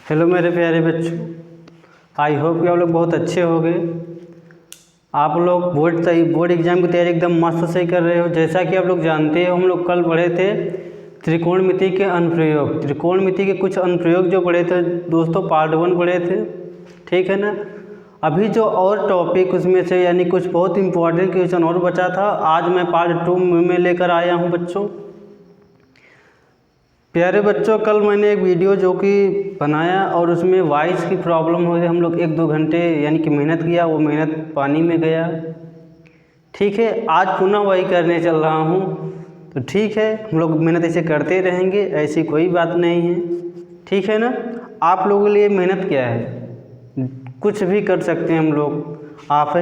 Hello मेरे प्यारे बच्चों, आई होप कि आप लोग बहुत अच्छे होंगे। आप लोग बोर्ड एग्जाम की तैयारी एकदम मस्त से कर रहे हो। जैसा कि आप लोग जानते हो, हम लोग कल पढ़े थे त्रिकोणमिति के अनुप्रयोग। त्रिकोणमिति के कुछ अनुप्रयोग जो पढ़े थे दोस्तों, पार्ट 1 पढ़े थे, ठीक है ना। अभी जो और टॉपिक उसमें से यानी कुछ बहुत इंपॉर्टेंट क्वेश्चन और बचा था, आज मैं पार्ट 2 में लेकर आया हूँ बच्चों। प्यारे बच्चों, कल मैंने एक वीडियो जो कि बनाया और उसमें वॉइस की प्रॉब्लम हो गई। हम लोग 1-2 घंटे यानी कि मेहनत किया, वो मेहनत पानी में गया। ठीक है, आज पुनः वही करने चल रहा हूँ, तो ठीक है, हम लोग मेहनत ऐसे करते रहेंगे, ऐसी कोई बात नहीं है, ठीक है ना। आप लोगों के लिए मेहनत क्या है, कुछ भी कर सकते हैं हम लोग। आप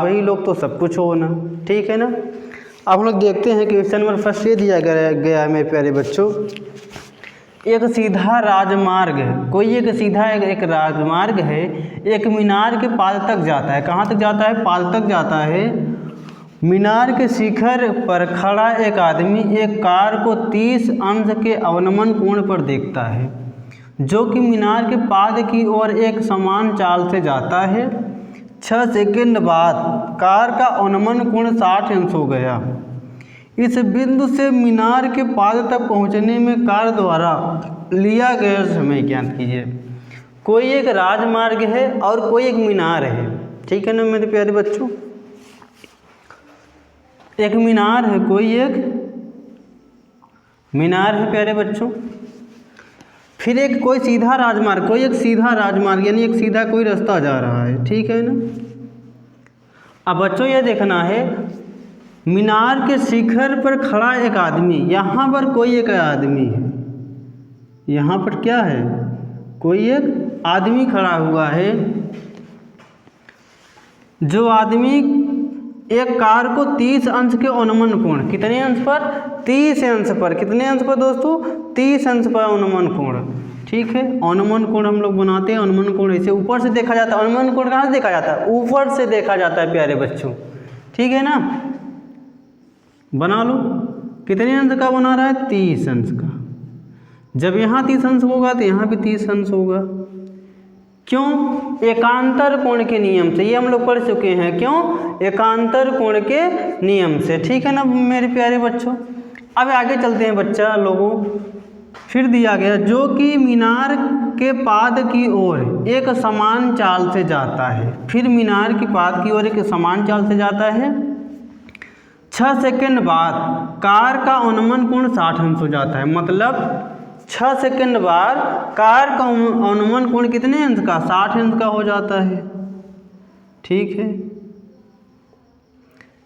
ही लोग तो सब कुछ हो ना, ठीक है ना। अब हम लोग देखते हैं क्वेश्चन नंबर फर्स्ट ये दिया गया है मेरे प्यारे बच्चों। एक सीधा राजमार्ग है, कोई एक राजमार्ग है, एक मीनार के पाद तक जाता है। कहाँ तक जाता है? पाद तक जाता है। मीनार के शिखर पर खड़ा एक आदमी एक कार को 30 अंश के अवनमन कोण पर देखता है, जो कि मीनार के पाद की ओर एक समान चाल से जाता है। 6 सेकंड बाद कार का अवनमन कोण 60 अंश हो गया। इस बिंदु से मीनार के पाद तक पहुंचने में कार द्वारा लिया गया समय ज्ञात कीजिए। कोई एक राजमार्ग है और कोई एक मीनार है, ठीक है ना मेरे प्यारे बच्चों। एक मीनार है, कोई एक मीनार है प्यारे बच्चों। फिर कोई सीधा राजमार्ग यानी एक सीधा कोई रास्ता जा रहा है, ठीक है ना। अब बच्चों ये देखना है, मीनार के शिखर पर खड़ा एक आदमी, यहाँ पर कोई एक आदमी है, यहाँ पर क्या है? कोई एक आदमी खड़ा हुआ है। जो आदमी एक कार को 30 अंश के अवनमन कोण, कितने अंश पर? 30 अंश पर। कितने अंश पर दोस्तों? 30 अंश पर अवनमन कोण, ठीक है। अवनमन कोण हम लोग बनाते हैं, अवनमन कोण ऐसे ऊपर से देखा जाता है। अवनमन कोण कहाँ से देखा जाता है? ऊपर से देखा जाता है प्यारे बच्चों, ठीक है ना। बना लो, कितने अंश का बना रहा है? 30 अंश का। जब यहाँ 30 अंश होगा तो यहाँ भी 30 अंश होगा। क्यों? एकांतर कोण के नियम से, ये हम लोग पढ़ चुके हैं। क्यों? एकांतर कोण के नियम से, ठीक है ना मेरे प्यारे बच्चों। अब आगे चलते हैं बच्चा लोगों। फिर दिया गया, जो कि मीनार के पाद की ओर एक समान चाल से जाता है। फिर मीनार की पाद की ओर एक समान चाल से जाता है। 6 सेकंड बाद कार का अवनमन कोण 60 अंश हो जाता है। मतलब 6 सेकंड बाद कार का अवनमन कोण कितने अंश का? 60 अंश का हो जाता है, ठीक है।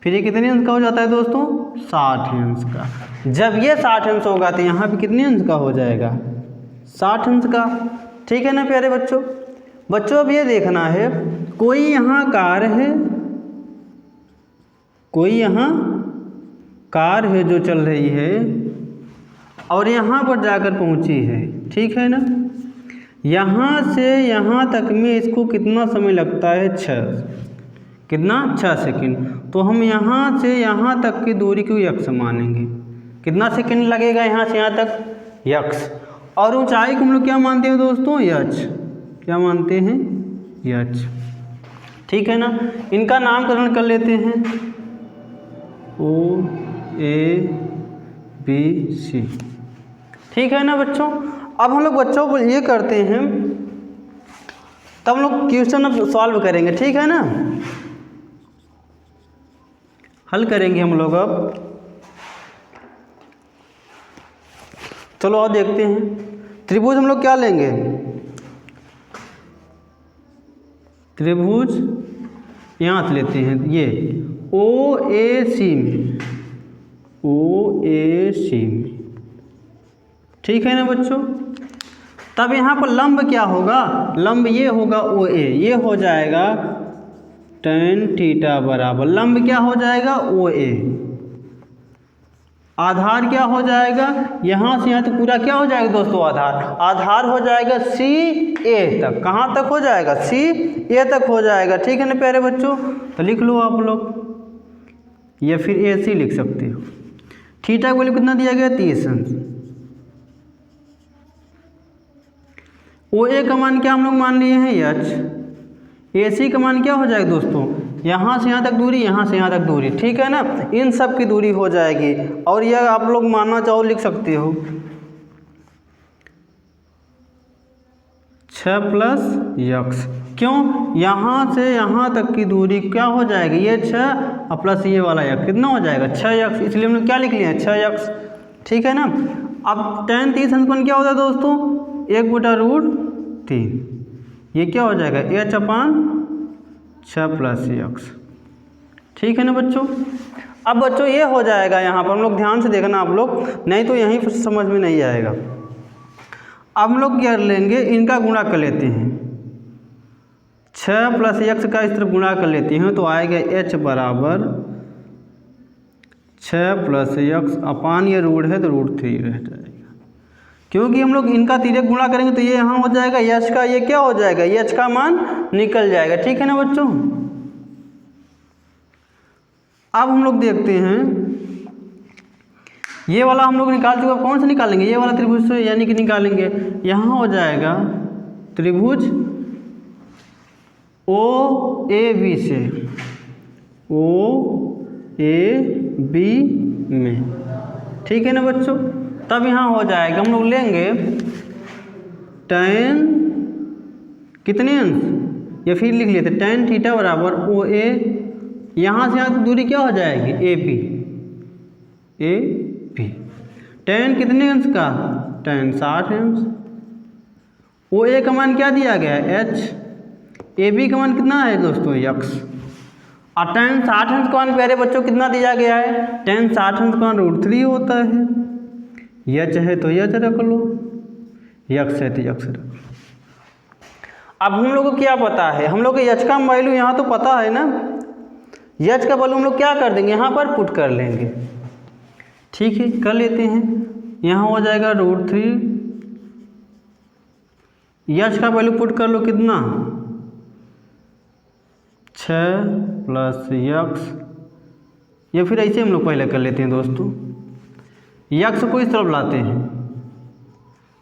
फिर ये कितने अंश का हो जाता है दोस्तों? 60 अंश का। जब ये 60 अंश होगा तो यहाँ पे कितने अंश का हो जाएगा? 60 अंश का, ठीक है ना प्यारे बच्चों। अब ये देखना है, कोई यहाँ कार है, कोई यहाँ कार है जो चल रही है और यहाँ पर जाकर पहुँची है, ठीक है ना। यहाँ से यहाँ तक में इसको कितना समय लगता है? 6 सेकंड। तो हम यहाँ से यहाँ तक की दूरी को यक्स मानेंगे। कितना सेकंड लगेगा यहाँ से यहाँ तक? यक्स। और ऊंचाई को हम लोग क्या मानते हैं दोस्तों? यच। क्या मानते हैं? यच, ठीक है ना। इनका नामकरण कर लेते हैं, OABC, ठीक है ना बच्चों। अब हम लोग बच्चों को ये करते हैं, तब हम लोग क्वेश्चन अब सॉल्व करेंगे, ठीक है ना। हल करेंगे हम लोग अब। चलो और देखते हैं। त्रिभुज हम लोग क्या लेंगे? त्रिभुज यहाँ से लेते हैं, ये OAC में, ठीक है ना बच्चों। तब यहाँ पर लंब क्या होगा? लंब ये होगा OA, ये हो जाएगा tan थीटा बराबर, लंब क्या हो जाएगा? OA। आधार क्या हो जाएगा? यहाँ से यहाँ तक पूरा क्या हो जाएगा दोस्तों? आधार हो जाएगा CA तक। कहाँ तक हो जाएगा? CA तक हो जाएगा, ठीक है ना प्यारे बच्चों। तो लिख लो आप लोग, या फिर AC लिख सकते हो। थीटा का वैल्यू कितना दिया गया? 30 अंश। ओ ए का मान क्या हम लोग मान लिए हैं एच, ए सी का मान क्या हो जाएगा दोस्तों, यहाँ से यहाँ तक दूरी, यहाँ से यहाँ तक दूरी, ठीक है ना, इन सब की दूरी हो जाएगी। और यह आप लोग मानना चाहो लिख सकते हो 6 प्लस यक्स, क्यों, यहाँ से यहाँ तक की दूरी क्या हो जाएगी, ये 6 प्लस ये वाला यक्स कितना हो जाएगा 6 यक्स, इसलिए हम लोग क्या लिख लिए 6 यक्स, ठीक है ना। अब tan 30 अंशकोण क्या होता है दोस्तों, 1/√3, ये क्या हो जाएगा h/6 प्लस यक्स, ठीक है ना बच्चों। अब बच्चों ये हो जाएगा, यहाँ पर हम लोग ध्यान से देखना आप लोग, नहीं तो यहीं पर समझ में नहीं आएगा। अब हम लोग क्या कर लेंगे, इनका गुणा कर लेते हैं, 6 प्लस यक्स का इस तरफ गुणा कर लेते हैं तो आएगा h बराबर 6 प्लस यक्स अपान ये रूट है तो √3 रह जाएगा, क्योंकि हम लोग इनका तिर्यक गुणा करेंगे तो ये यहाँ हो जाएगा, यच का ये क्या हो जाएगा, यच का मान निकल जाएगा, ठीक है ना बच्चों। अब हम लोग देखते हैं, ये वाला हम लोग निकाल चुके, कौन सा निकालेंगे, ये वाला त्रिभुज से यानी कि निकालेंगे, यहाँ हो जाएगा त्रिभुज ओ ए बी से, ओ ए बी में, ठीक है ना बच्चों। तब यहाँ हो जाएगा, हम लोग लेंगे tan कितने अंश, या फिर लिख लेते tan थीटा बराबर ओ ए, यहाँ से यहाँ की दूरी क्या हो जाएगी A B, A B, tan कितने अंश का, tan 60 अंश, ओ ए का मान क्या दिया गया है h, ए बी का मान कितना है दोस्तों यक्स, और tan 60 अंश का मान प्यारे बच्चों कितना दिया गया है, tan 60 अंश का मान √3 होता है, यच है तो यच रख लो, यक्स है तो यक्स रख लो। अब हम लोग को क्या पता है, हम लोग को यच का वैल्यू यहाँ तो पता है ना, यच का वैल्यू हम लोग क्या कर देंगे, यहाँ पर पुट कर लेंगे, ठीक है, कर लेते हैं, यहाँ हो जाएगा √3, यच का वैल्यू पुट कर लो कितना 6 प्लस यक्स, या फिर ऐसे हम लोग पहले कर लेते हैं दोस्तों, यक्स को इस तरफ लाते हैं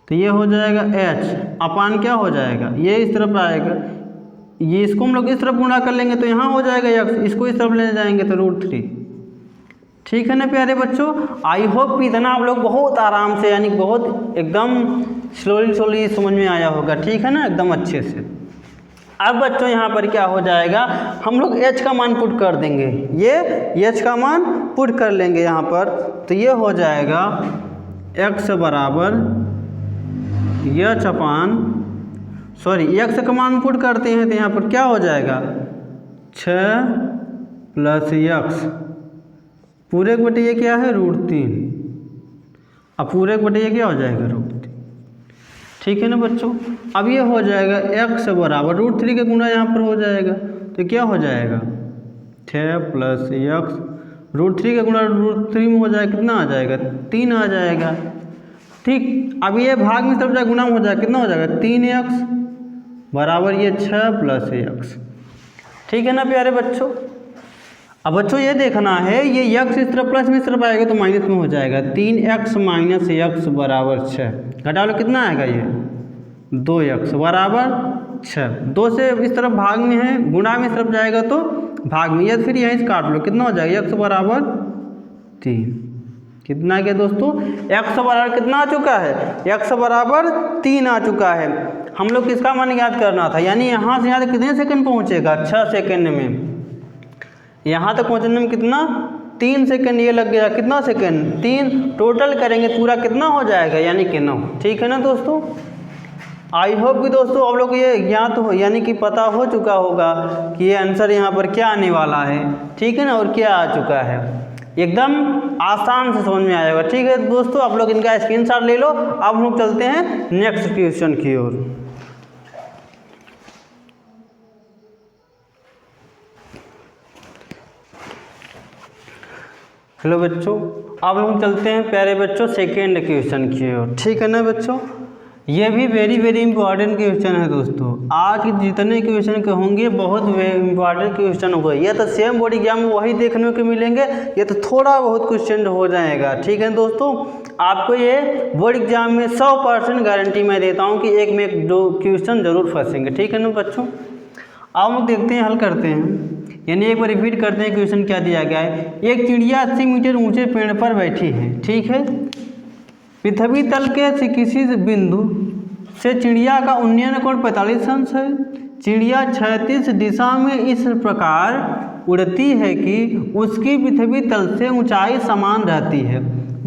तो ये हो जाएगा h अपान क्या हो जाएगा, ये इस तरफ आएगा, ये इसको हम लोग इस तरफ गुणा कर लेंगे तो यहाँ हो जाएगा यक्स, इसको इस तरफ ले जाएंगे तो √3, ठीक है ना प्यारे बच्चों। आई होप कि इतना आप लोग बहुत आराम से यानी बहुत एकदम स्लोली समझ में आया होगा, ठीक है ना, एकदम अच्छे से। अब बच्चों यहाँ पर क्या हो जाएगा, हम लोग h का मान पुट कर देंगे, ये h का मान पुट कर लेंगे यहाँ पर, तो ये हो जाएगा x बराबर x का मान पुट करते हैं तो यहाँ पर क्या हो जाएगा 6 प्लस यक्स, पूरे बटे ये क्या है √3, अब पूरे बटे ये क्या हो जाएगा √3, ठीक है ना बच्चों। अब ये हो जाएगा x बराबर √3 का गुणा यहाँ पर हो जाएगा तो क्या हो जाएगा 6 प्लस यक्स, √3 का गुणा √3 में हो जाएगा कितना आ जाएगा 3 आ जाएगा, ठीक। अब ये भाग में सब जाएगा गुणा में हो जाएगा कितना हो जाएगा 3x बराबर ये 6 प्लस यक्स, ठीक है ना प्यारे बच्चों। अब बच्चों ये देखना है, ये यक्स इस तरफ प्लस में इस तरफ आएगा तो माइनस में हो जाएगा, 3x माइनस यक्स बराबर 6, घटा लो कितना आएगा ये 2x बराबर 6, 2 से इस तरफ भाग में है, गुणा में इस तरफ जाएगा तो भाग में, या फिर यहीं से काट लो कितना हो जाएगा x बराबर 3, कितना गया दोस्तों x बराबर कितना आ चुका है, x बराबर 3 आ चुका है। हम लोग किसका मान याद करना था, यानी यहाँ से यहाँ तक कितने सेकंड पहुँचेगा 6 सेकंड में, यहाँ तक पहुँचने में कितना 3 सेकंड ये लग गया, कितना सेकंड 3, टोटल करेंगे पूरा कितना हो जाएगा यानी कि 9, ठीक है ना दोस्तों। आई होप कि दोस्तों आप लोग ये ज्ञात हो यानी कि पता हो चुका होगा कि ये आंसर यहाँ पर क्या आने वाला है, ठीक है ना, और क्या आ चुका है, एकदम आसान से समझ में आया होगा, ठीक है दोस्तों। आप लोग इनका स्क्रीनशॉट ले लो। अब हम लोग चलते हैं नेक्स्ट क्वेश्चन की ओर। हेलो बच्चों, अब हम चलते हैं प्यारे बच्चों सेकेंड क्वेश्चन की ओर, ठीक है ना बच्चों। ये भी वेरी वेरी इंपॉर्टेंट क्वेश्चन है दोस्तों। आज के जितने क्वेश्चन के होंगे बहुत इंपॉर्टेंट क्वेश्चन होगा। ये तो सेम बोर्ड एग्जाम में वही देखने को मिलेंगे, ये तो थोड़ा बहुत क्वेश्चन हो जाएगा। ठीक है दोस्तों, आपको ये बोर्ड एग्जाम में 100% गारंटी मैं देता हूँ कि एक में एक दो क्वेश्चन जरूर फंसेंगे। ठीक है ना बच्चों, अब हम देखते हैं, हल करते हैं। यानी एक बार रिपीट करते हैं क्वेश्चन क्या दिया गया है। एक चिड़िया 80 मीटर ऊंचे पेड़ पर बैठी है। ठीक है, पृथ्वी तल के किसी बिंदु से चिड़िया का उन्नयन कोण 45 अंश है। चिड़िया क्षैतिज दिशा में इस प्रकार उड़ती है कि उसकी पृथ्वी तल से ऊंचाई समान रहती है।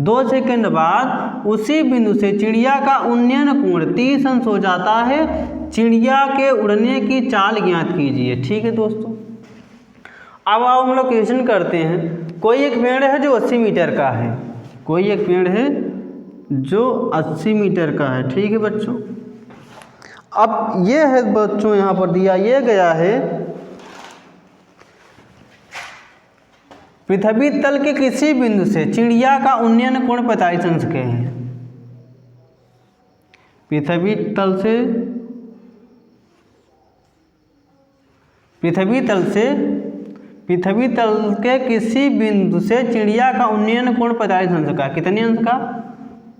2 सेकंड बाद उसी बिंदु से चिड़िया का उन्नयन कोण 30 अंश हो जाता है। चिड़िया के उड़ने की चाल ज्ञात कीजिए। ठीक है दोस्तों, अब आओ हम लोग क्वेश्चन करते हैं। कोई एक पेड़ है जो 80 मीटर का है। कोई एक पेड़ है जो 80 मीटर का है। ठीक है बच्चों, अब ये है बच्चों यहाँ पर दिया ये गया है, पृथ्वी तल के किसी बिंदु से चिड़िया का उन्नयन कोण 45 अंश के है। पृथ्वी तल के किसी बिंदु से चिड़िया का उन्नयन कोण 45 अंश का। कितने अंश का?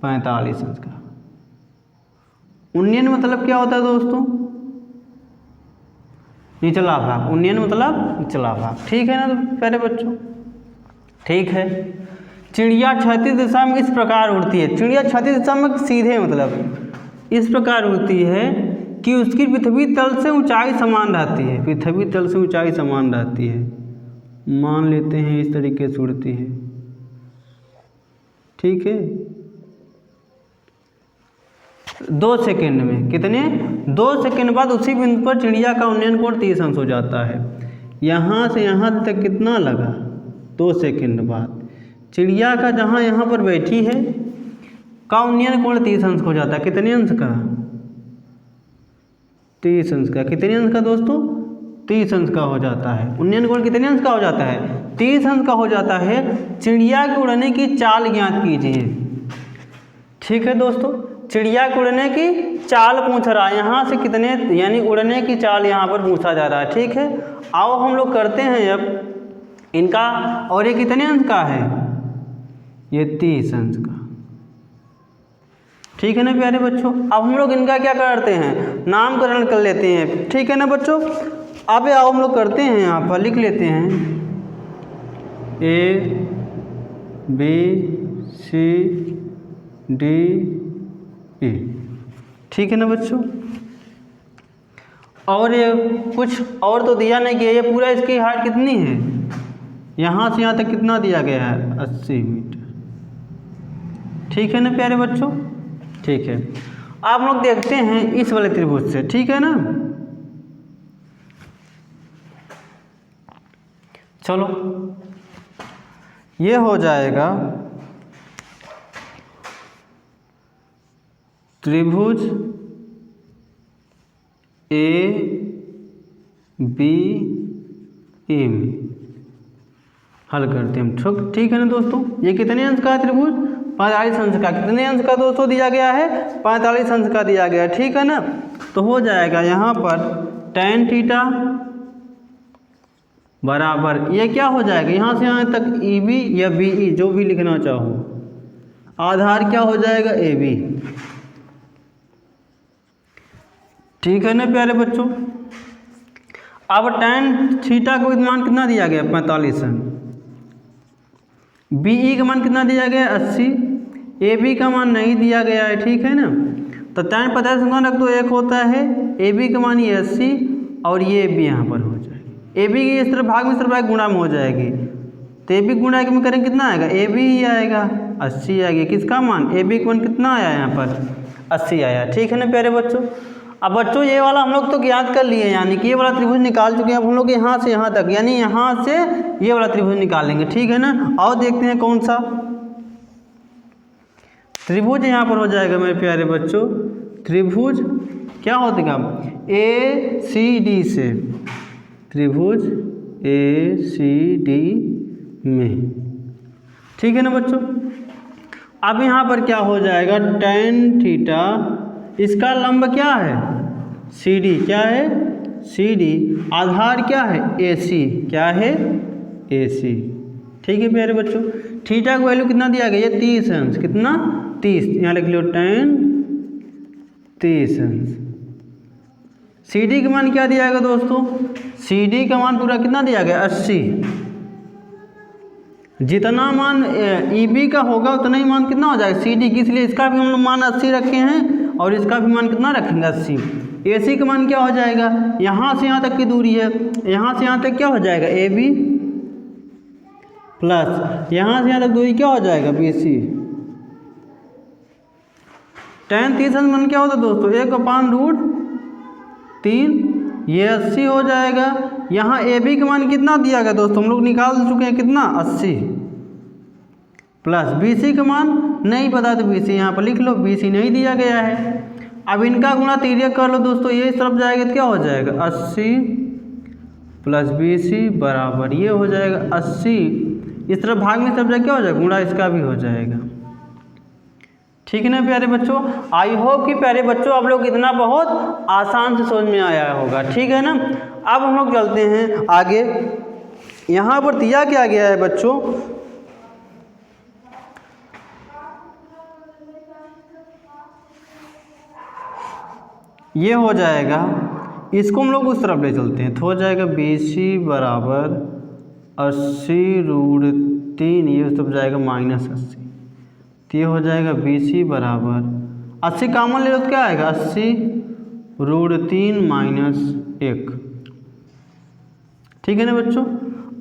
45 अंश का। उन्नयन मतलब क्या होता है दोस्तों? निचला भाग। उन्नयन मतलब निचला भाग। ठीक है ना प्यारे बच्चों, ठीक है। चिड़िया क्षैतिज दिशा में इस प्रकार उड़ती है। चिड़िया क्षैतिज दिशा में सीधे मतलब इस प्रकार उड़ती है कि उसकी पृथ्वी तल से ऊंचाई समान रहती है। पृथ्वी तल से ऊंचाई समान रहती है, मान लेते हैं इस तरीके से उड़ती है। ठीक है, 2 सेकंड में कितने? 2 सेकंड बाद उसी बिंदु पर चिड़िया का उन्नयन कोण 30 अंश हो जाता है। यहाँ से यहाँ तक कितना लगा? 2 सेकंड बाद चिड़िया का जहाँ यहाँ पर बैठी है का उन्नयन कोण 30 अंश हो जाता है। कितने अंश का? 30 अंश का। कितने अंश का दोस्तों? 30 अंश का हो जाता है। उन्नयन कोण कितने अंश का हो जाता है? 30 अंश का हो जाता है। चिड़िया के उड़ने की चाल ज्ञात कीजिए। ठीक है दोस्तों, चिड़िया के उड़ने की चाल पूछ रहा है, यहाँ से कितने यानी उड़ने की चाल यहाँ पर पूछा जा रहा है। ठीक है, आओ हम लोग करते हैं अब इनका। और ये कितने अंश का है? ये 30 अंश का। ठीक है ना प्यारे बच्चों, अब हम लोग इनका क्या करते हैं? नामकरण कर लेते हैं। ठीक है ना बच्चों, अब आओ हम लोग करते हैं, यहाँ पर लिख लेते हैं A B C D E। ठीक है ना बच्चों, और ये कुछ और तो दिया नहीं गया। ये पूरा इसकी हाइट कितनी है? यहाँ से यहाँ तक कितना दिया गया है? 80 मीटर। ठीक है ना प्यारे बच्चों, ठीक है। आप लोग देखते हैं इस वाले त्रिभुज से। ठीक है ना, चलो ये हो जाएगा त्रिभुज A B E में हल करते हैं हम। ठीक है ना दोस्तों, ये कितने अंश का है त्रिभुज? 45 अंश का। कितने अंश का दोस्तों दिया गया है? 45 अंश का दिया गया है। ठीक है ना, तो हो जाएगा यहाँ पर tan थीटा बराबर, ये क्या हो जाएगा? यहाँ से यहाँ तक EB या BE जो भी लिखना चाहो, आधार क्या हो जाएगा? AB। ठीक है ना प्यारे बच्चों, अब tan थीटा का मान कितना दिया गया? 45 अंश। BE का मान कितना दिया गया? 80। AB का मान नहीं दिया गया है। ठीक है ना, तो tan 50 मान रख दो, एक होता है AB का मान ये 80 और ये AB यहाँ पर हो जाएगी। AB की इस तरफ भाग में, इस तरफ भाग गुणा में हो जाएगी, तो AB गुणा में करेंगे कितना आएगा? AB ही आएगा, 80 आएगी। किसका मान? AB का मान कितना आया यहाँ पर? 80 आया। ठीक है ना प्यारे बच्चों, अब बच्चों ये वाला हम लोग तो ज्ञात कर लिए, यानी कि ये वाला त्रिभुज निकाल चुके हैं। अब हम लोग यहाँ से यहाँ तक यानी यहाँ से ये वाला त्रिभुज निकालेंगे। ठीक है ना, और देखते हैं कौन सा त्रिभुज यहाँ पर हो जाएगा मेरे प्यारे बच्चों। त्रिभुज क्या होगा? ACD से, त्रिभुज ACD में। ठीक है ना बच्चों, अब यहाँ पर क्या हो जाएगा? tan थीटा इसका लंब क्या है CD, क्या है CD, आधार क्या है AC, क्या है AC। ठीक है प्यारे बच्चों, थीटा का वैल्यू कितना दिया गया, ये 30 अंश, कितना 30, यहाँ लिख लो tan 30 अंश। CD का मान क्या दिया गया दोस्तों, CD का मान पूरा कितना दिया गया 80। जितना मान EB का होगा उतना ही मान कितना हो जाएगा CD की, इसलिए इसका भी हम लोग मान 80 रखे हैं और इसका भी मान कितना रखेंगे 80। AC का मान क्या हो जाएगा, यहाँ से यहाँ तक की दूरी है, यहाँ से यहाँ तक क्या हो जाएगा AB प्लस यहाँ से यहाँ तक दूरी क्या हो जाएगा BC। tan 30 अंश मान क्या होता है दोस्तों 1/√3, ये 80 हो जाएगा। यहाँ AB का मान कितना दिया गया दोस्तों, हम लोग निकाल चुके हैं कितना 80, प्लस BC का मान नहीं पता तो BC यहाँ पर लिख लो, BC नहीं दिया गया है। अब इनका गुणा तिर्यक कर लो दोस्तों, ये इस तरफ जाएगा तो क्या हो जाएगा 80 प्लस BC बराबर ये हो जाएगा 80, इस तरफ भाग में इस तरफ जाए क्या हो जाएगा गुणा, इसका भी हो जाएगा। ठीक है ना प्यारे बच्चों, आई होप कि प्यारे बच्चों आप लोग इतना बहुत आसान से समझ में आया होगा। ठीक है ना, अब हम लोग चलते हैं आगे। यहाँ पर दिया क्या गया है बच्चों, ये हो जाएगा, इसको हम लोग उस तरफ ले चलते हैं तो हो जाएगा BC बराबर 80√3, ये उस तरफ जाएगा -80, तो ये हो जाएगा BC बराबर 80 कॉमन ले लो तो क्या आएगा 80√3 -1। ठीक है ना बच्चों,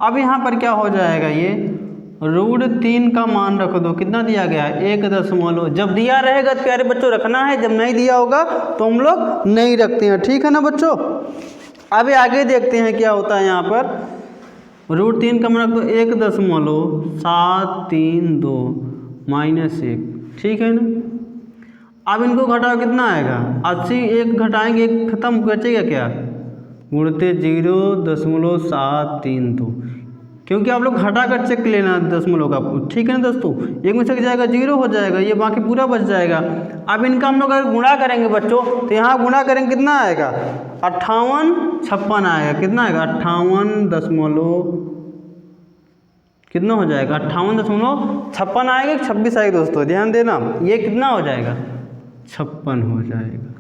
अब यहाँ पर क्या हो जाएगा, ये √3 का मान रख दो, कितना दिया गया है 1 जब दिया रहेगा तो प्यारे बच्चों रखना है, जब नहीं दिया होगा तो हम लोग नहीं रखते हैं। ठीक है ना बच्चों, अभी आगे देखते हैं क्या होता है। यहाँ पर √3 का मान रख दो 1.732 -1। ठीक है ना, अब इनको घटाओ कितना आएगा 80, एक घटाएंगे एक खत्म, बचेगा क्या गुणते 0.732, क्योंकि आप लोग घटा कर चेक लेना दशमलव का। ठीक है ना दोस्तों, एक में से जाएगा 0 हो जाएगा, ये बाकी पूरा बच जाएगा। अब इनका हम लोग अगर गुणा करेंगे बच्चों तो यहाँ गुणा करेंगे कितना आएगा 5856 आएगा, कितना आएगा 58 कितना हो जाएगा 58.56 आएगा, 26 आएगा दोस्तों, ध्यान देना, ये कितना हो जाएगा 56 हो जाएगा।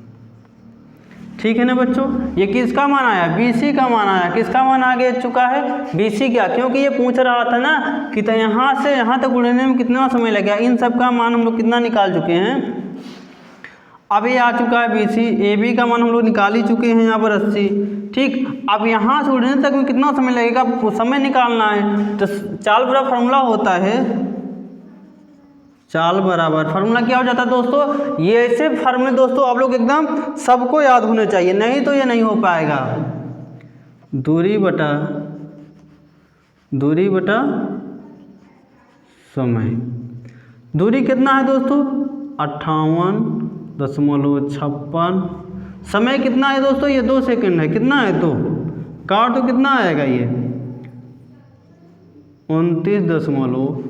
ठीक है ना बच्चों, ये किसका मान आया BC का मान आया, किसका मान आगे चुका है BC का, क्योंकि ये पूछ रहा था ना कि तो यहाँ से यहाँ तक उड़ने में कितना समय लगेगा, इन सब का मान हम लोग कितना निकाल चुके हैं। अब ये आ चुका है BC, AB का मान हम लोग निकाल ही चुके हैं यहाँ पर 80। ठीक, अब यहाँ से उड़ने तक में कितना समय लगेगा, समय निकालना है। तो चाल बराबर फार्मूला होता है, चाल बराबर फार्मूला क्या हो जाता है दोस्तों, ये ऐसे फार्मूले दोस्तों आप लोग एकदम सबको याद होने चाहिए, नहीं तो ये नहीं हो पाएगा। दूरी बटा समय, दूरी कितना है दोस्तों 58.56, समय कितना है दोस्तों, ये 2 सेकंड है, कितना है 2, काट तो कितना आएगा ये 29.2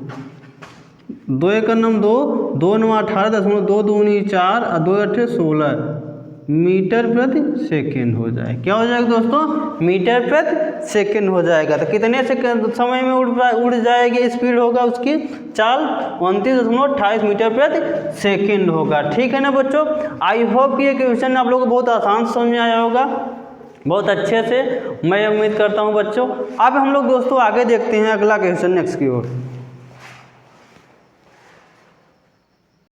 1 2 2 9 18.2 दूनी 4 और 2 8 16 मीटर प्रति सेकंड हो जाए, क्या हो जाएगा दोस्तों मीटर प्रति सेकंड हो जाएगा। तो कितने सेकंड समय में उड़ जाएगी, स्पीड होगा उसकी चाल 29.28 मीटर प्रति सेकंड होगा। ठीक है ना बच्चों, आई होप कि ये क्वेश्चन आप लोगों को बहुत आसान समझ में आया होगा, बहुत अच्छे से मैं उम्मीद करता हूँ बच्चों। अब हम लोग दोस्तों आगे देखते हैं अगला क्वेश्चन नेक्स्ट की ओर।